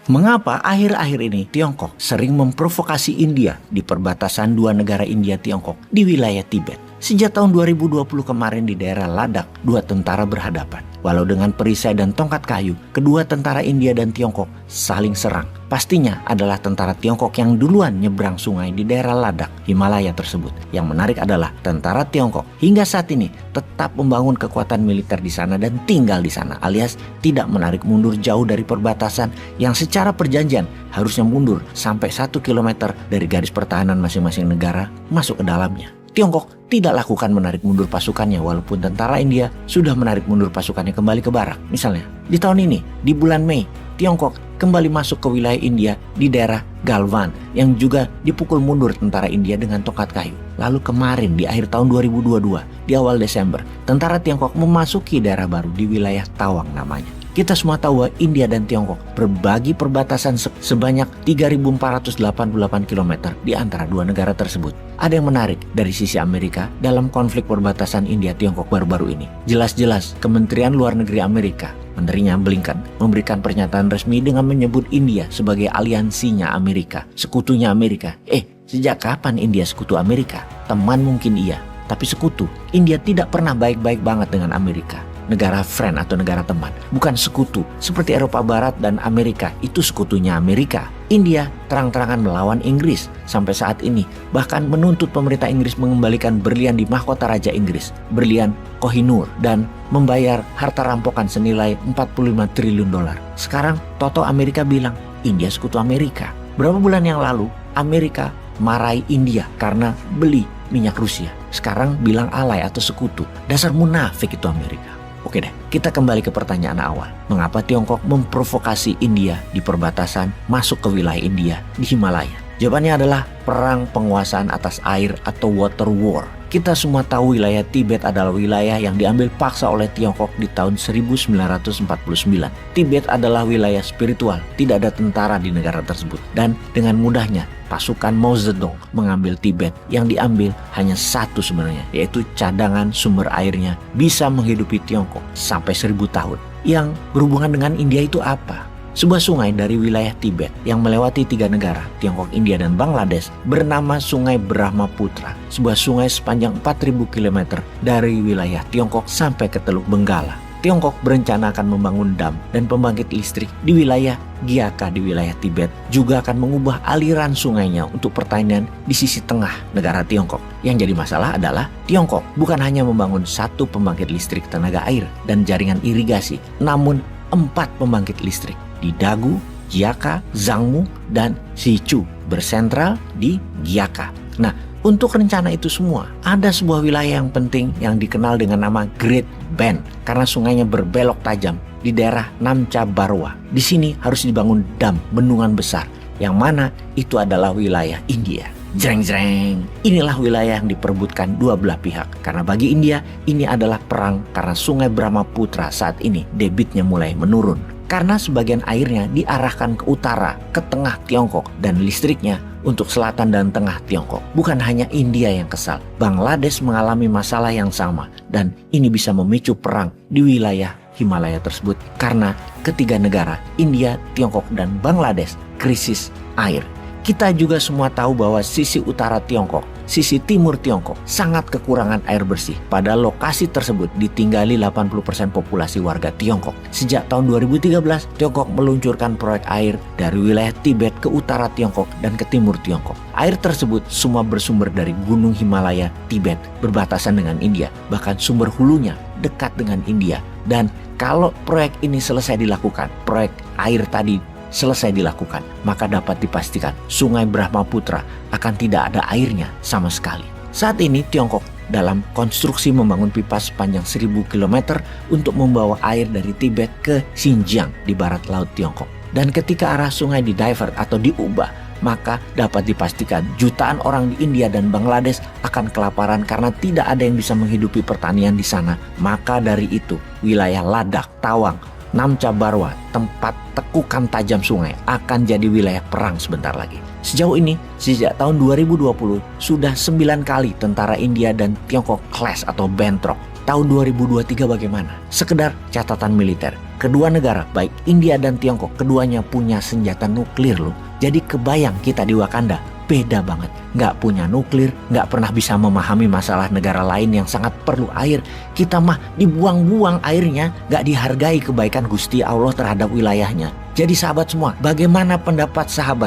Mengapa akhir-akhir ini Tiongkok sering memprovokasi India di perbatasan dua negara India-Tiongkok di wilayah Tibet? Sejak tahun 2020 kemarin di daerah Ladakh, dua tentara berhadapan. Walau dengan perisai dan tongkat kayu, kedua tentara India dan Tiongkok saling serang. Pastinya adalah tentara Tiongkok yang duluan nyebrang sungai di daerah Ladakh, Himalaya tersebut. Yang menarik adalah tentara Tiongkok hingga saat ini tetap membangun kekuatan militer di sana dan tinggal di sana, alias tidak menarik mundur jauh dari perbatasan yang secara perjanjian harusnya mundur sampai 1 kilometer dari garis pertahanan masing-masing negara masuk ke dalamnya. Tiongkok tidak lakukan menarik mundur pasukannya walaupun tentara India sudah menarik mundur pasukannya kembali ke barak. Misalnya, di tahun ini, di bulan Mei, Tiongkok kembali masuk ke wilayah India di daerah Galwan yang juga dipukul mundur tentara India dengan tongkat kayu. Lalu kemarin di akhir tahun 2022, di awal Desember, tentara Tiongkok memasuki daerah baru di wilayah Tawang namanya. Kita semua tahu bahwa India dan Tiongkok berbagi perbatasan sebanyak 3.488 km di antara dua negara tersebut. Ada yang menarik dari sisi Amerika dalam konflik perbatasan India-Tiongkok baru-baru ini. Jelas-jelas Kementerian Luar Negeri Amerika, Menterinya Blinken, memberikan pernyataan resmi dengan menyebut India sebagai aliansinya Amerika, sekutunya Amerika. Sejak kapan India sekutu Amerika? Teman mungkin iya, tapi sekutu. India tidak pernah baik-baik banget dengan Amerika. Negara friend atau negara teman, bukan sekutu. Seperti Eropa Barat dan Amerika, itu sekutunya Amerika. India terang-terangan melawan Inggris sampai saat ini, bahkan menuntut pemerintah Inggris mengembalikan berlian di mahkota Raja Inggris, berlian Kohinoor, dan membayar harta rampokan senilai 45 triliun dolar. Sekarang Toto Amerika bilang India sekutu Amerika. Berapa bulan yang lalu Amerika marahi India karena beli minyak Rusia. Sekarang bilang alay atau sekutu. Dasar munafik itu Amerika. Oke deh, kita kembali ke pertanyaan awal. Mengapa Tiongkok memprovokasi India di perbatasan masuk ke wilayah India di Himalaya? Jawabannya adalah perang penguasaan atas air atau water war. Kita semua tahu wilayah Tibet adalah wilayah yang diambil paksa oleh Tiongkok di tahun 1949. Tibet adalah wilayah spiritual, tidak ada tentara di negara tersebut. Dan dengan mudahnya pasukan Mao Zedong mengambil Tibet, yang diambil hanya satu sebenarnya, yaitu cadangan sumber airnya bisa menghidupi Tiongkok sampai 1000 tahun. Yang berhubungan dengan India itu apa? Sebuah sungai dari wilayah Tibet yang melewati 3 negara, Tiongkok, India, dan Bangladesh, bernama Sungai Brahmaputra. Sebuah sungai sepanjang 4.000 km dari wilayah Tiongkok sampai ke Teluk Benggala. Tiongkok berencana akan membangun dam dan pembangkit listrik di wilayah Gyaka di wilayah Tibet, juga akan mengubah aliran sungainya untuk pertanian di sisi tengah negara Tiongkok. Yang jadi masalah adalah Tiongkok bukan hanya membangun satu pembangkit listrik tenaga air dan jaringan irigasi, namun 4 pembangkit listrik di Dagu, Gyaka, Zangmu, dan Sichu, bersentral di Gyaka. Nah, untuk rencana itu semua, ada sebuah wilayah yang penting yang dikenal dengan nama Great Bend karena sungainya berbelok tajam di daerah Namcha Barwa. Di sini harus dibangun dam bendungan besar, yang mana itu adalah wilayah India. Jreng-jreng, inilah wilayah yang diperebutkan dua belah pihak. Karena bagi India, ini adalah perang karena sungai Brahmaputra saat ini debitnya mulai menurun. Karena sebagian airnya diarahkan ke utara, ke tengah Tiongkok, dan listriknya untuk selatan dan tengah Tiongkok. Bukan hanya India yang kesal, Bangladesh mengalami masalah yang sama, dan ini bisa memicu perang di wilayah Himalaya tersebut karena ketiga negara, India, Tiongkok, dan Bangladesh, krisis air. Kita juga semua tahu bahwa sisi utara Tiongkok, sisi timur Tiongkok sangat kekurangan air bersih. Pada lokasi tersebut ditinggali 80% populasi warga Tiongkok. Sejak tahun 2013, Tiongkok meluncurkan proyek air dari wilayah Tibet ke utara Tiongkok dan ke timur Tiongkok. Air tersebut semua bersumber dari Gunung Himalaya, Tibet, berbatasan dengan India. Bahkan sumber hulunya dekat dengan India. Dan kalau proyek ini selesai dilakukan, proyek air tadi selesai dilakukan, maka dapat dipastikan Sungai Brahmaputra akan tidak ada airnya sama sekali. Saat ini Tiongkok dalam konstruksi membangun pipa sepanjang 1000 km untuk membawa air dari Tibet ke Xinjiang di barat laut Tiongkok. Dan ketika arah sungai di-divert atau diubah, maka dapat dipastikan jutaan orang di India dan Bangladesh akan kelaparan karena tidak ada yang bisa menghidupi pertanian di sana. Maka dari itu, wilayah Ladakh, Tawang, Namcha Barwa, tempat tekukan tajam sungai, akan jadi wilayah perang sebentar lagi. Sejauh ini, sejak tahun 2020, sudah 9 kali tentara India dan Tiongkok clash atau bentrok. tahun 2023 bagaimana? Sekedar catatan militer. Kedua negara, baik India dan Tiongkok, keduanya punya senjata nuklir loh. Jadi kebayang kita di Wakanda, beda banget. Nggak punya nuklir, nggak pernah bisa memahami masalah negara lain yang sangat perlu air. Kita mah dibuang-buang airnya, nggak dihargai kebaikan Gusti Allah terhadap wilayahnya. Jadi sahabat semua, bagaimana pendapat sahabat